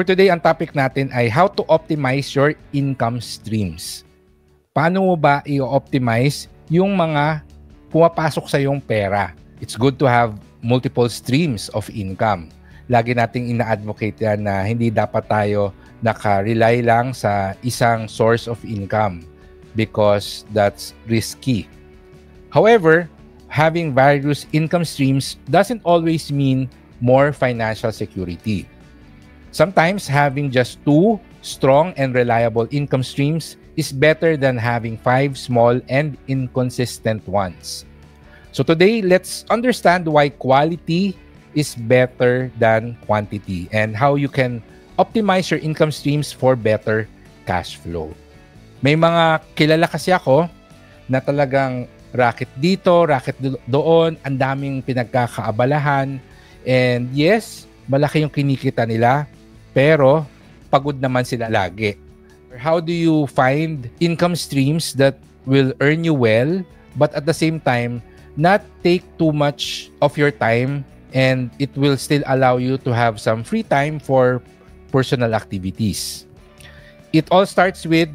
for today, ang topic natin ay how to optimize your income streams. Paano mo ba i-optimize yung mga pumapasok sa yung pera? It's good to have multiple streams of income. Lagi nating ina-advocate yan na hindi dapat tayo naka-rely lang sa isang source of income because that's risky. However, having various income streams doesn't always mean more financial security. Sometimes having just 2 strong and reliable income streams is better than having 5 small and inconsistent ones. So today, let's understand why quality is better than quantity and how you can optimize your income streams for better cash flow. May mga kilala kasi ako na talagang racket dito, racket doon, ang daming pinagkakaabalahan, and yes, malaki yung kinikita nila, pero pagod naman sila lagi. How do you find income streams that will earn you well, but at the same time, not take too much of your time, and it will still allow you to have some free time for personal activities? It all starts with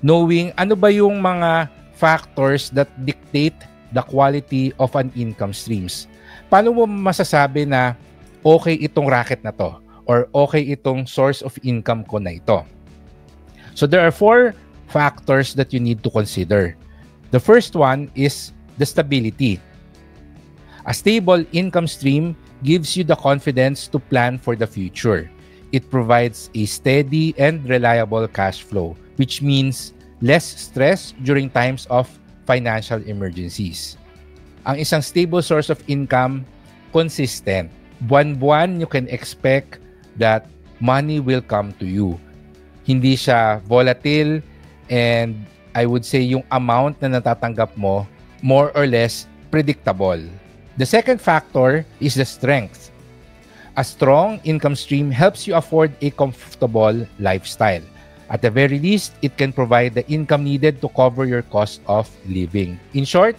knowing ano ba yung mga factors that dictate the quality of an income streams. Paano mo masasabi na okay itong racket na to or okay itong source of income ko na ito? So there are 4 factors that you need to consider. The first one is the stability. A stable income stream gives you the confidence to plan for the future. It provides a steady and reliable cash flow, which means less stress during times of financial emergencies. Ang isang stable source of income, consistent. Buwan-buwan, you can expect that money will come to you. Hindi siya volatile, and I would say yung amount na natatanggap mo, more or less predictable. The second factor is the strength. A strong income stream helps you afford a comfortable lifestyle. At the very least, it can provide the income needed to cover your cost of living. In short,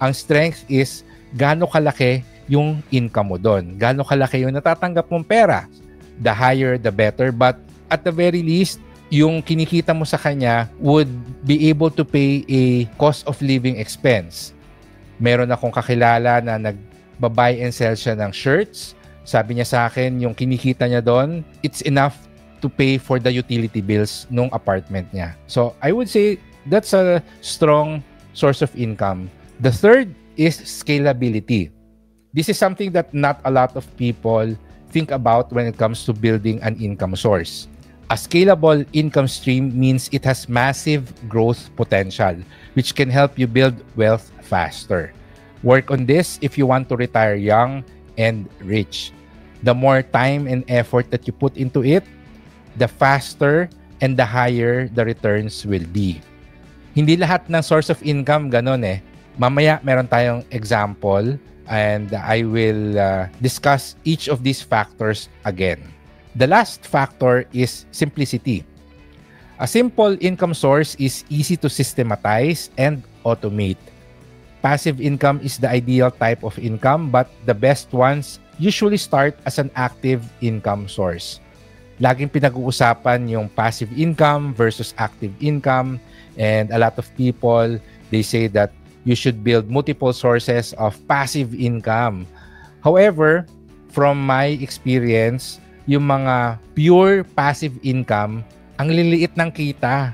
ang strength is gaano kalaki yung income mo doon. Gaano kalaki yung natatanggap mong pera. The higher, the better. But at the very least, yung kinikita mo sa kanya would be able to pay a cost of living expense. Meron akong kakilala na nagba-buy and sell siya ng shirts. Sabi niya sa akin, yung kinikita niya doon, it's enough to pay for the utility bills nung apartment niya. So I would say that's a strong source of income. The third is scalability. This is something that not a lot of people think about when it comes to building an income source. A scalable income stream means it has massive growth potential, which can help you build wealth faster. Work on this if you want to retire young and rich. The more time and effort that you put into it, the faster and the higher the returns will be. Hindi lahat ng source of income ganon eh. Mamaya meron tayong example and I will discuss each of these factors again. The last factor is simplicity. A simple income source is easy to systematize and automate. Passive income is the ideal type of income, but the best ones usually start as an active income source. Laging pinag-uusapan yung passive income versus active income, and a lot of people, they say that you should build multiple sources of passive income. However, from my experience, yung mga pure passive income, ang liliit ng kita.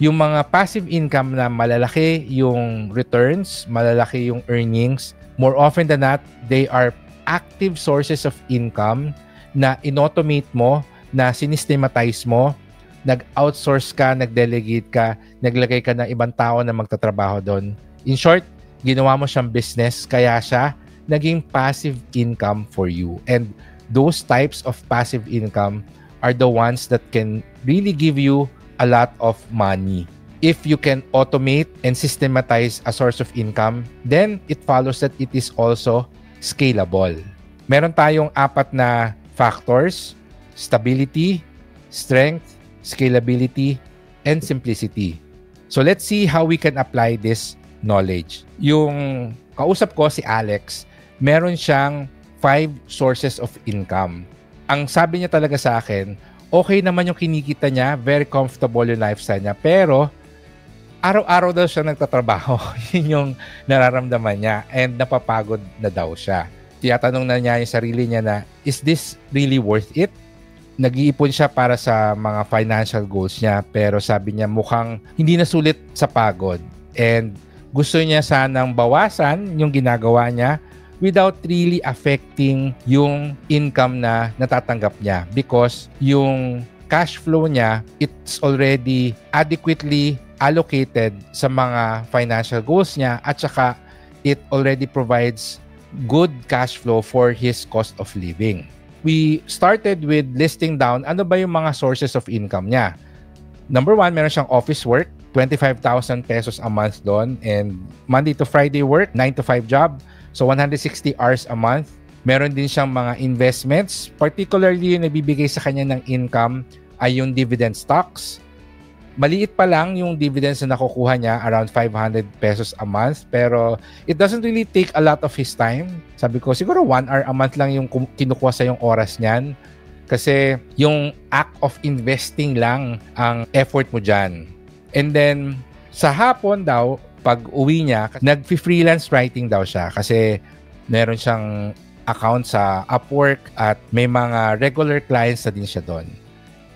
Yung mga passive income na malalaki yung returns, malalaki yung earnings, more often than not, they are active sources of income na inautomate mo, na sinestematize mo, nag-outsource ka, nag-delegate ka, naglagay ka ng ibang tao na magtatrabaho doon. In short, ginawa mo siyang business, kaya siya naging passive income for you. And those types of passive income are the ones that can really give you a lot of money. If you can automate and systematize a source of income, then it follows that it is also scalable. Meron tayong 4 na factors: stability, strength, scalability, and simplicity. So let's see how we can apply this knowledge. Yung kausap ko si Alex, meron siyang 5 sources of income. ang sabi niya talaga sa akin, okay naman yung kinikita niya, very comfortable yung lifestyle niya, pero araw-araw daw siya nagtatrabaho. Yun yung nararamdaman niya and napapagod na daw siya. Tiyatanong na niya yung sarili niya na, is this really worth it? Nag-iipon siya para sa mga financial goals niya, pero sabi niya mukhang hindi na sulit sa pagod. And gusto niya sanang bawasan yung ginagawa niya without really affecting yung income na natatanggap niya, because yung cash flow niya, it's already adequately allocated sa mga financial goals niya, at saka it already provides good cash flow for his cost of living. We started with listing down ano ba yung mga sources of income niya. Number one, meron siyang office work, 25,000 pesos a month doon, and Monday to Friday work, 9 to 5 job, so 160 hours a month. Meron din siyang mga investments, particularly yung nabibigay sa kanya ng income ay yung dividend stocks. Maliit pa lang yung dividends na nakukuha niya, around 500 pesos a month, pero it doesn't really take a lot of his time. Sabi ko, siguro 1 hour a month lang yung kinukuha sa yung oras niyan, kasi yung act of investing lang ang effort mo dyan. And then, sa hapon daw, pag uwi niya, nag-freelance writing daw siya kasi meron siyang account sa Upwork at may mga regular clients na din siya doon.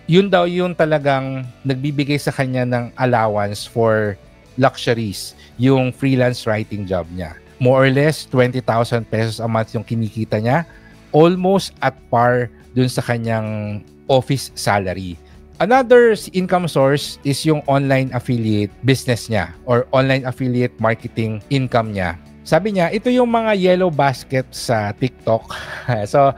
Yun daw yung talagang nagbibigay sa kanya ng allowance for luxuries, yung freelance writing job niya. More or less, 20,000 pesos a month yung kinikita niya, almost at par dun sa kanyang office salary. Another income source is yung online affiliate business niya or online affiliate marketing income niya. Sabi niya, ito yung mga yellow basket sa TikTok. So,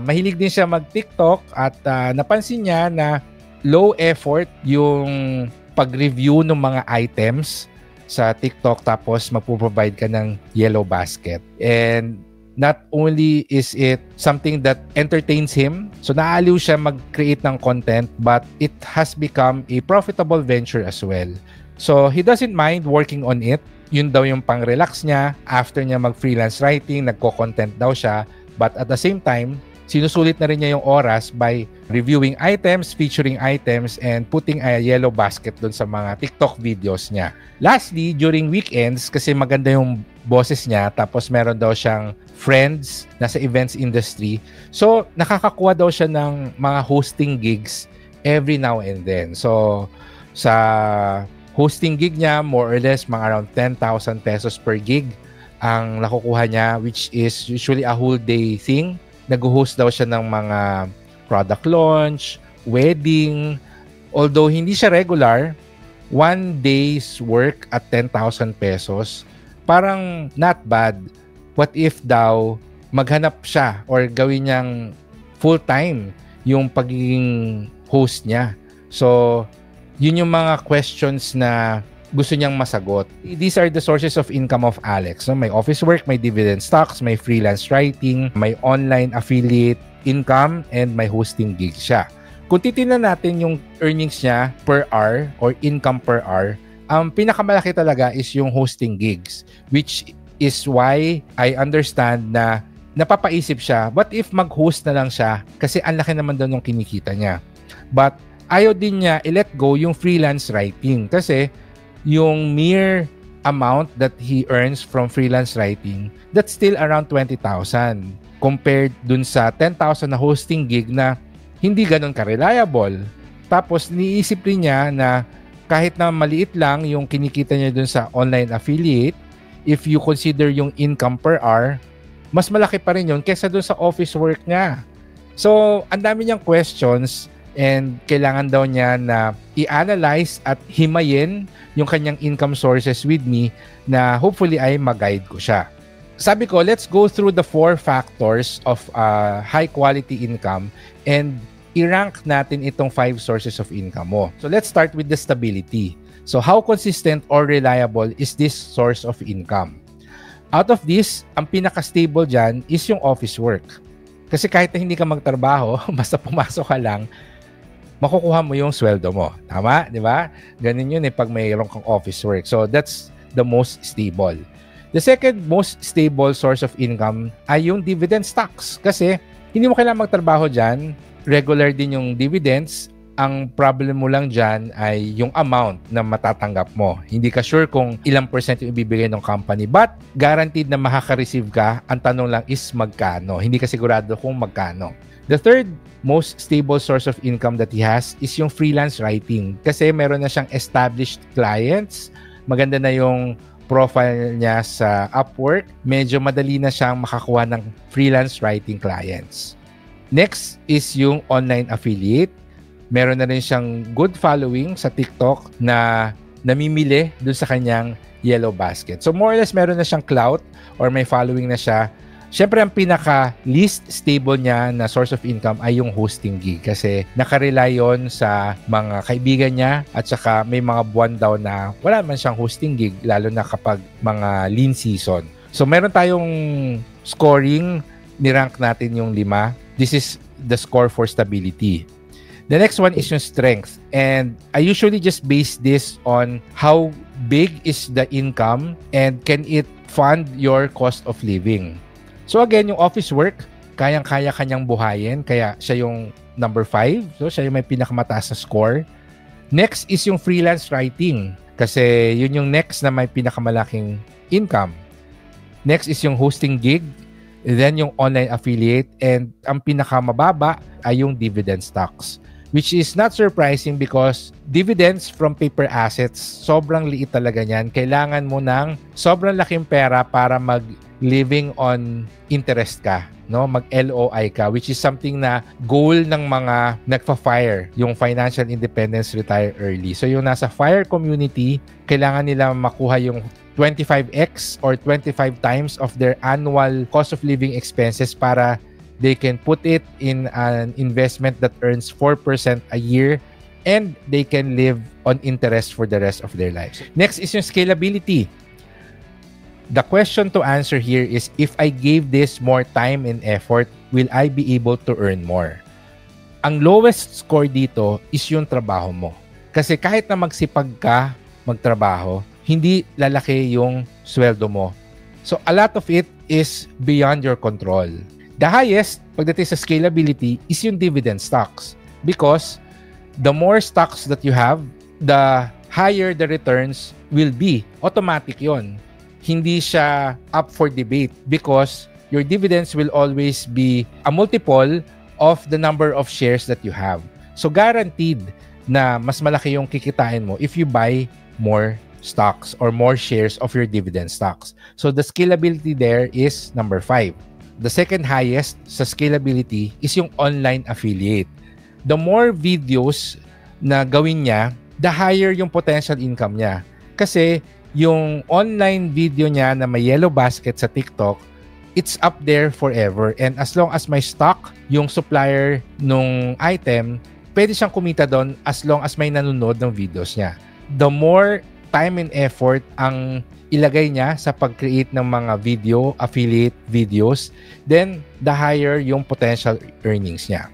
mahilig din siya mag-TikTok at napansin niya na low effort yung pag-review ng mga items sa TikTok, tapos magpo-provide ka ng yellow basket. And not only is it something that entertains him, so naaliw siya mag-create ng content, but it has become a profitable venture as well. So he doesn't mind working on it. Yun daw yung pang-relax niya. After niya mag-freelance writing, nagko-content daw siya. But at the same time, sinusulit na rin niya yung oras by reviewing items, featuring items, and putting a yellow basket dun sa mga TikTok videos niya. Lastly, during weekends, kasi maganda yung boses niya, tapos meron daw siyang friends na sa events industry. So, nakakakuha daw siya ng mga hosting gigs every now and then. So, sa hosting gig niya, more or less, mga around 10,000 pesos per gig ang nakukuha niya, which is usually a whole day thing. Nag-host daw siya ng mga product launch, wedding. Although hindi siya regular, 1 day's work at 10,000 pesos, parang not bad. What if daw maghanap siya or gawin niyang full-time yung pagiging host niya? So, yun yung mga questions na gusto niyang masagot. These are the sources of income of Alex. So, may office work, may dividend stocks, may freelance writing, may online affiliate income, and may hosting gig siya. Kung titingnan natin yung earnings niya per hour or income per hour, ang pinakamalaki talaga is yung hosting gigs, which is why I understand na napapaisip siya, what if mag-host na lang siya? Kasi ang laki naman doon yung kinikita niya. But ayaw din niya i-let go yung freelance writing kasi yung mere amount that he earns from freelance writing, that's still around 20,000 compared dun sa 10,000 na hosting gig na hindi ganun ka-reliable. Tapos niisip rin niya na kahit na maliit lang yung kinikita niya dun sa online affiliate, if you consider yung income per hour, mas malaki pa rin yun kesa dun sa office work niya. So, ang dami niyang questions and kailangan daw niya na i-analyze at himayin yung kanyang income sources with me na hopefully ay mag-guide ko siya. Sabi ko, let's go through the 4 factors of high quality income and i-rank natin itong 5 sources of income mo. So let's start with the stability. So how consistent or reliable is this source of income? Out of this, ang pinaka-stable dyan is yung office work. Kasi kahit na hindi ka magtrabaho, basta pumasok ka lang, makukuha mo yung sweldo mo. Tama? Di ba? Ganun yun pag mayroon kang office work. So, that's the most stable. The second most stable source of income ay yung dividend stocks. Kasi Hindi mo kailangan magtrabaho dyan. Regular din yung dividends. Ang problem mo lang dyan ay yung amount na matatanggap mo. Hindi ka sure kung ilang percent yung ibibigay ng company. But guaranteed na makaka-receive ka. Ang tanong lang is magkano. Hindi ka sigurado kung magkano. The third most stable source of income that he has is yung freelance writing. Kasi meron na siyang established clients. Maganda na yung profile niya sa Upwork. Medyo madali na siyang makakuha ng freelance writing clients. Next is yung online affiliate. Meron na rin siyang good following sa TikTok na namimili dun sa kanyang Yellow Basket. So more or less meron na siyang clout or may following na siya. Siyempre, ang pinaka-least stable niya na source of income ay yung hosting gig kasi nakarely yon sa mga kaibigan niya at saka may mga buwan daw na wala man siyang hosting gig lalo na kapag mga lean season. So, meron tayong scoring, nirank natin yung 5. This is the score for stability. The next one is yung strength. And I usually just base this on how big is the income and can it fund your cost of living. So again, yung office work, kayang-kaya kanyang buhayin. Kaya siya yung number 5. So siya yung may pinakamataas na score. Next is yung freelance writing. Kasi yun yung next na may pinakamalaking income. Next is yung hosting gig. Then yung online affiliate. And ang pinakamababa ay yung dividend stocks. Which is not surprising because dividends from paper assets, sobrang liit talaga niyan. Kailangan mo ng sobrang laking pera para living on interest ka, no? Mag-LOI ka, which is something na goal ng mga nagfa-FIRE, yung financial independence, retire early. So yung nasa FIRE community, kailangan nila makuha yung 25x or 25 times of their annual cost of living expenses para they can put it in an investment that earns 4% a year and they can live on interest for the rest of their lives. Next is yung scalability. The question to answer here is, if I gave this more time and effort, will I be able to earn more? Ang lowest score dito is yung trabaho mo. Kasi kahit na magsipag ka magtrabaho, hindi lalaki yung sweldo mo. So a lot of it is beyond your control. The highest, pagdating sa scalability, is yung dividend stocks. Because the more stocks that you have, the higher the returns will be. Automatic yon. Hindi siya up for debate because your dividends will always be a multiple of the number of shares that you have. So guaranteed na mas malaki yung kikitain mo if you buy more stocks or more shares of your dividend stocks. So the scalability there is number 5. The second highest sa scalability is yung online affiliate. The more videos na gawin niya, the higher yung potential income niya. Kasi yung online video niya na may Yellow Basket sa TikTok, it's up there forever. And as long as may stock, yung supplier nung item, pwede siyang kumita doon as long as may nanonood ng videos niya. The more time and effort ang ilagay niya sa pag-create ng mga video, affiliate videos, then the higher yung potential earnings niya.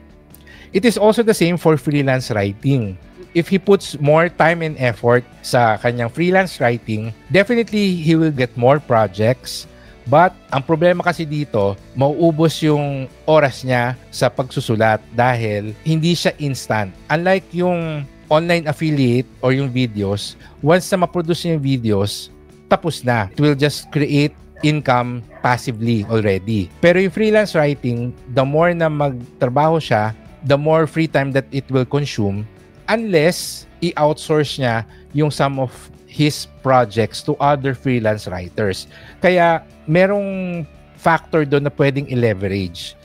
It is also the same for freelance writing. If he puts more time and effort sa kanyang freelance writing, definitely he will get more projects. But ang problema kasi dito, mauubos yung oras niya sa pagsusulat dahil hindi siya instant. Unlike yung online affiliate or yung videos, once na ma-produce yung videos, tapos na. It will just create income passively already. Pero yung freelance writing, the more na magtrabaho siya, the more free time that it will consume unless i-outsource niya yung some of his projects to other freelance writers. Kaya merong factor doon na pwedeng i-leverage.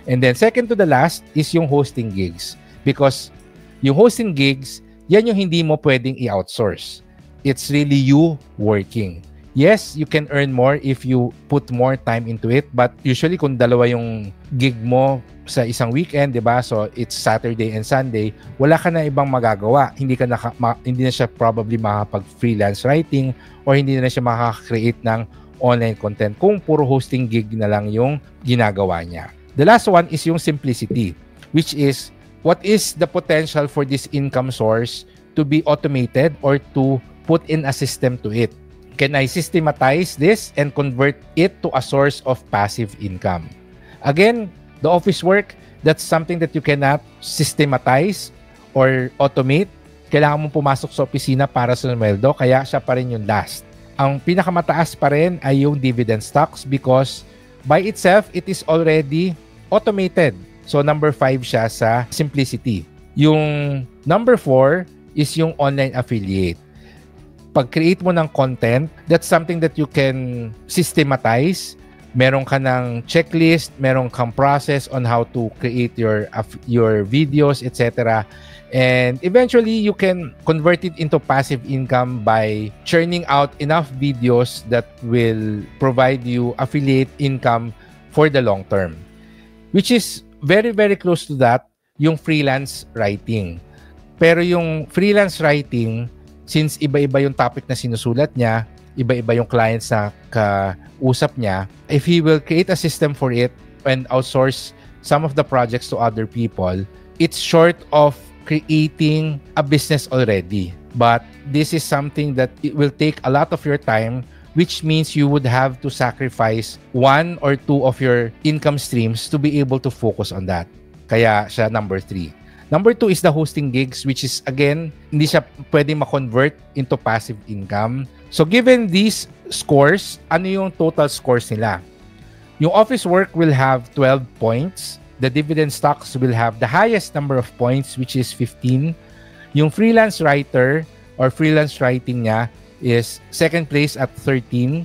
And then second to the last is yung hosting gigs. Because yung hosting gigs, yan yung hindi mo pwedeng i-outsource. It's really you working. Yes, you can earn more if you put more time into it. But usually kung dalawa yung gig mo sa isang weekend, 'di ba? So it's Saturday and Sunday, wala ka na ibang magagawa. Hindi na siya probably makakapag-freelance writing or hindi na siya makaka-create ng online content kung puro hosting gig na lang yung ginagawa niya. The last one is yung simplicity, which is what is the potential for this income source to be automated or to put in a system to it? Can I systematize this and convert it to a source of passive income? Again, The office work, that's something that you cannot systematize or automate. Kailangan mong pumasok sa opisina para sa sweldo, kaya siya pa rin yung last. Ang pinakamataas pa rin ay yung dividend stocks because by itself, it is already automated. So number 5 siya sa simplicity. Yung number 4 is yung online affiliate. Pag-create mo ng content, that's something that you can systematize. Meron ka ng checklist, meron kang process on how to create your videos, etc. And eventually, you can convert it into passive income by churning out enough videos that will provide you affiliate income for the long term. Which is very, very close to that, yung freelance writing. Pero yung freelance writing, since iba-iba yung topic na sinusulat niya, iba-iba yung clients na kausap niya, if he will create a system for it and outsource some of the projects to other people, it's short of creating a business already. But this is something that it will take a lot of your time, which means you would have to sacrifice 1 or 2 of your income streams to be able to focus on that. Kaya siya number 3. Number 2 is the hosting gigs, which is, again, hindi siya pwedeng ma-convert into passive income. So given these scores, ano yung total scores nila? Yung office work will have 12 points. The dividend stocks will have the highest number of points, which is 15. Yung freelance writer or freelance writing niya is second place at 13.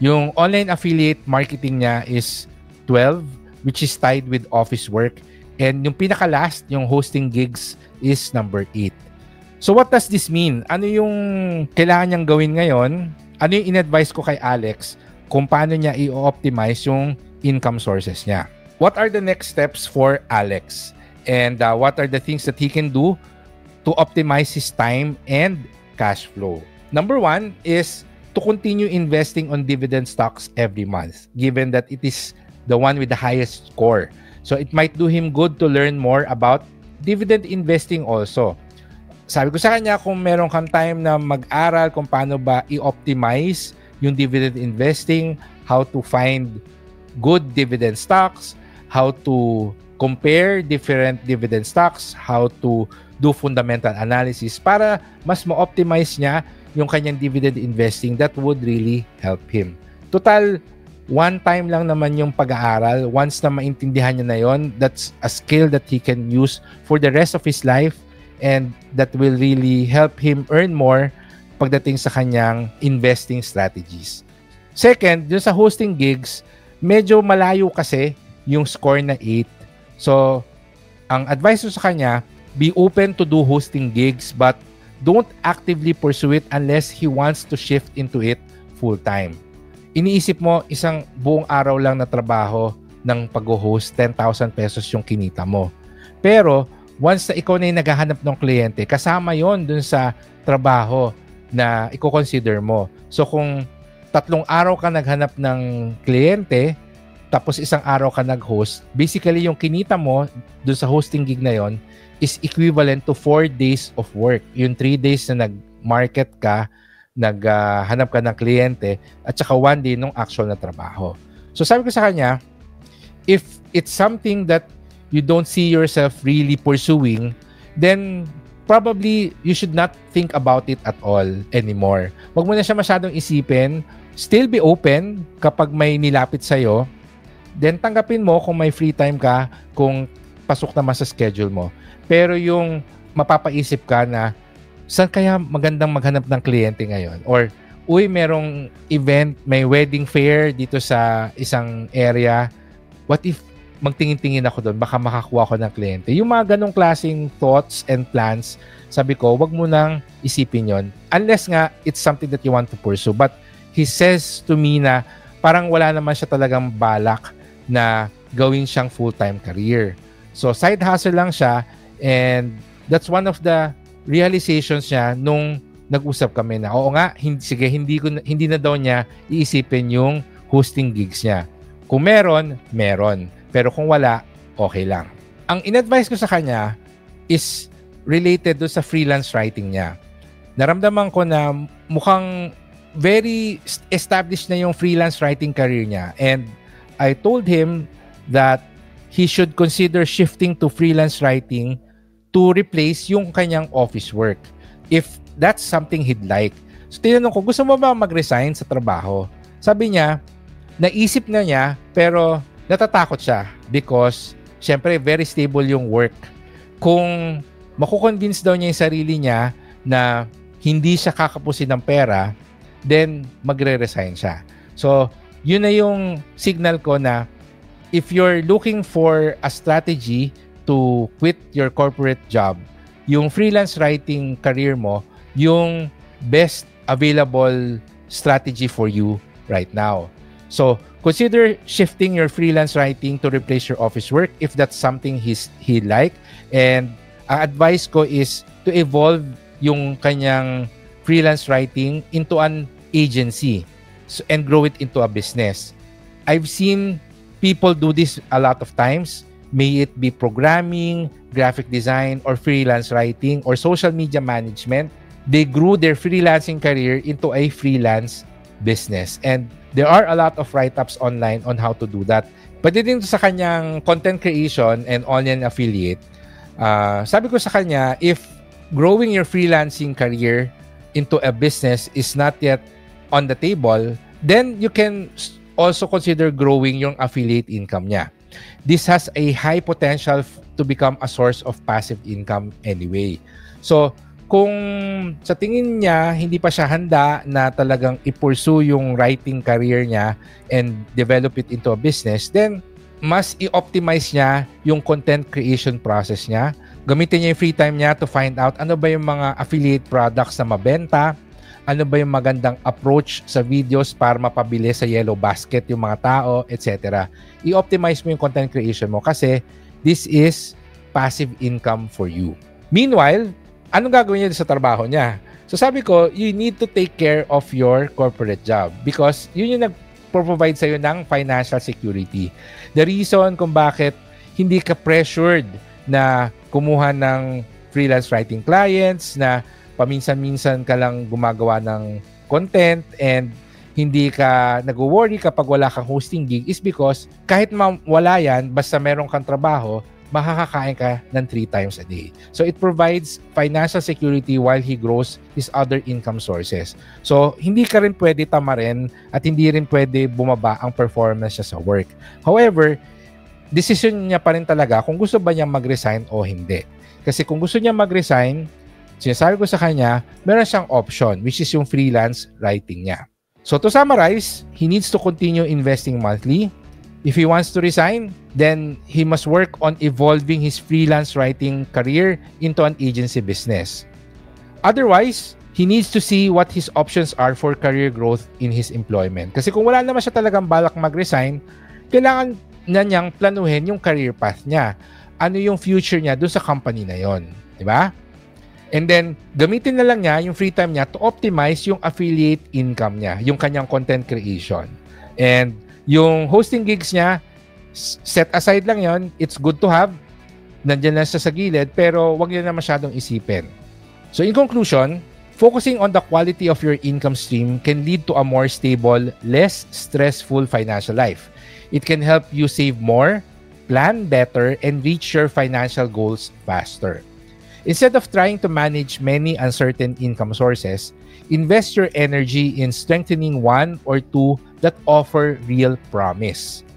Yung online affiliate marketing niya is 12, which is tied with office work. And yung pinaka-last, yung hosting gigs, is number 8. So what does this mean? Ano yung kailangan niyang gawin ngayon? Ano yung in-advise ko kay Alex kung paano niya i-optimize yung income sources niya? What are the next steps for Alex? And what are the things that he can do to optimize his time and cash flow? Number 1 is to continue investing on dividend stocks every month, given that it is the one with the highest score. So it might do him good to learn more about dividend investing also. Sabi ko sa kanya, kung meron kang time na mag-aral kung paano ba i-optimize yung dividend investing, how to find good dividend stocks, how to compare different dividend stocks, how to do fundamental analysis para mas ma-optimize niya yung kanyang dividend investing, that would really help him. Total, one time lang naman yung pag-aaral. Once na maintindihan niya na yon, that's a skill that he can use for the rest of his life and that will really help him earn more pagdating sa kanyang investing strategies. Second, dun sa hosting gigs, medyo malayo kasi yung score na 8. So, ang advice ko sa kanya, be open to do hosting gigs but don't actively pursue it unless he wants to shift into it full-time. Iniisip mo, isang buong araw lang na trabaho ng pag-host, 10,000 pesos yung kinita mo. Pero, once na ikaw na yung naghahanap ng kliyente, kasama yon dun sa trabaho na i-consider mo. So, kung 3 araw ka naghanap ng kliyente, tapos isang araw ka nag-host, basically yung kinita mo dun sa hosting gig na yon is equivalent to 4 days of work. Yung 3 days na nag-market ka, naghanap ka ng kliyente, at saka 1 day nung actual na trabaho. So sabi ko sa kanya, if it's something that you don't see yourself really pursuing, then probably you should not think about it at all anymore. Wag mo na siya masyadong isipin. Still be open kapag may nilapit sa'yo. Then tanggapin mo kung may free time ka, kung pasok naman sa schedule mo. Pero yung mapapaisip ka na, saan kaya magandang maghanap ng kliyente ngayon? Or, uy, merong event, may wedding fair dito sa isang area. What if magtingin-tingin ako doon? Baka makakuha ko ng kliyente. Yung mga ganong klaseng thoughts and plans, sabi ko, wag mo nang isipin yon. Unless nga, it's something that you want to pursue. But he says to me na parang wala naman siya talagang balak na gawin siyang full-time career. So, side hustle lang siya and that's one of the realizations niya nung nag-usap kami na, oo nga, hindi na daw niya iisipin yung hosting gigs niya. Kung meron. Pero kung wala, okay lang. Ang in-advise ko sa kanya is related do sa freelance writing niya. Naramdaman ko na mukhang very established na yung freelance writing career niya. And I told him that he should consider shifting to freelance writing to replace yung kanyang office work if that's something he'd like. So tinanong ko, gusto mo ba mag-resign sa trabaho? Sabi niya, naisip na niya pero natatakot siya because syempre very stable yung work. Kung makukonvince daw niya yung sarili niya na hindi siya kakapusin ng pera, then magre-resign siya. So yun na yung signal ko na if you're looking for a strategy to quit your corporate job, yung freelance writing career mo, yung best available strategy for you right now. So, consider shifting your freelance writing to replace your office work if that's something he like. And ang advice ko is to evolve yung kanyang freelance writing into an agency and grow it into a business. I've seen people do this a lot of times, may it be programming, graphic design, or freelance writing, or social media management. They grew their freelancing career into a freelance business. And there are a lot of write-ups online on how to do that. Pwede din sa kanyang content creation and online affiliate. Sabi ko sa kanya, if growing your freelancing career into a business is not yet on the table, then you can also consider growing yung affiliate income niya. This has a high potential to become a source of passive income anyway. So, kung sa tingin niya, hindi pa siya handa na talagang i-pursue yung writing career niya and develop it into a business, then mas i-optimize niya yung content creation process niya. Gamitin niya yung free time niya to find out ano ba yung mga affiliate products na mabenta, ano ba yung magandang approach sa videos para mapabili sa yellow basket yung mga tao, etc. I-optimize mo yung content creation mo kasi this is passive income for you. Meanwhile, anong gagawin niya sa trabaho niya? So sabi ko, you need to take care of your corporate job because yun yung nag-provide sa'yo ng financial security. The reason kung bakit hindi ka pressured na kumuha ng freelance writing clients, na paminsan-minsan ka lang gumagawa ng content and hindi ka nag-worry kapag wala kang hosting gig is because kahit wala yan, basta meron kang trabaho, makakakain ka ng 3 times a day. So it provides financial security while he grows his other income sources. So hindi ka rin pwede tamarin at hindi rin pwede bumaba ang performance niya sa work. However, decision niya pa rin talaga kung gusto ba niyang mag-resign o hindi. Kasi kung gusto niya mag-resign, sinasabi ko sa kanya, meron siyang option which is yung freelance writing niya. So to summarize, he needs to continue investing monthly. If he wants to resign, then he must work on evolving his freelance writing career into an agency business. Otherwise, he needs to see what his options are for career growth in his employment. Kasi kung wala naman siya talagang balak mag-resign, kailangan na niyang planuhin yung career path niya. Ano yung future niya doon sa company na yon, di ba? And then, gamitin na lang niya yung free time niya to optimize yung affiliate income niya, yung kanyang content creation. And yung hosting gigs niya, set aside lang yon. It's good to have. Nandiyan lang siya sa gilid, pero wag niyo na masyadong isipin. So in conclusion, focusing on the quality of your income stream can lead to a more stable, less stressful financial life. It can help you save more, plan better, and reach your financial goals faster. Instead of trying to manage many uncertain income sources, invest your energy in strengthening one or two that offer real promise.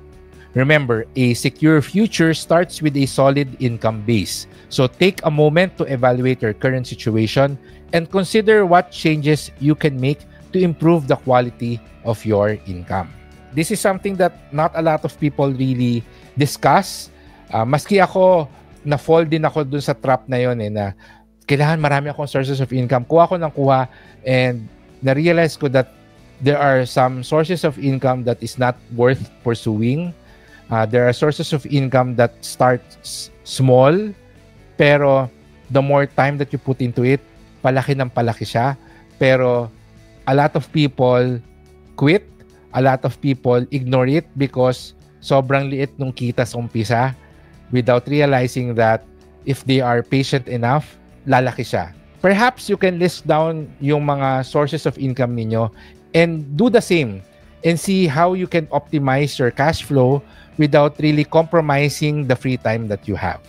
Remember, a secure future starts with a solid income base. So take a moment to evaluate your current situation and consider what changes you can make to improve the quality of your income. This is something that not a lot of people really discuss. Maski ako, na-fall din ako dun sa trap na yon na kailangan marami akong sources of income. Kuha ko ng kuha and na-realize ko that there are some sources of income that is not worth pursuing. There are sources of income that start small, pero the more time that you put into it, palaki ng palaki siya. Pero a lot of people quit, a lot of people ignore it because sobrang liit nung kita sa umpisa without realizing that if they are patient enough, lalaki siya. Perhaps you can list down yung mga sources of income ninyo and do the same and see how you can optimize your cash flow without really compromising the free time that you have.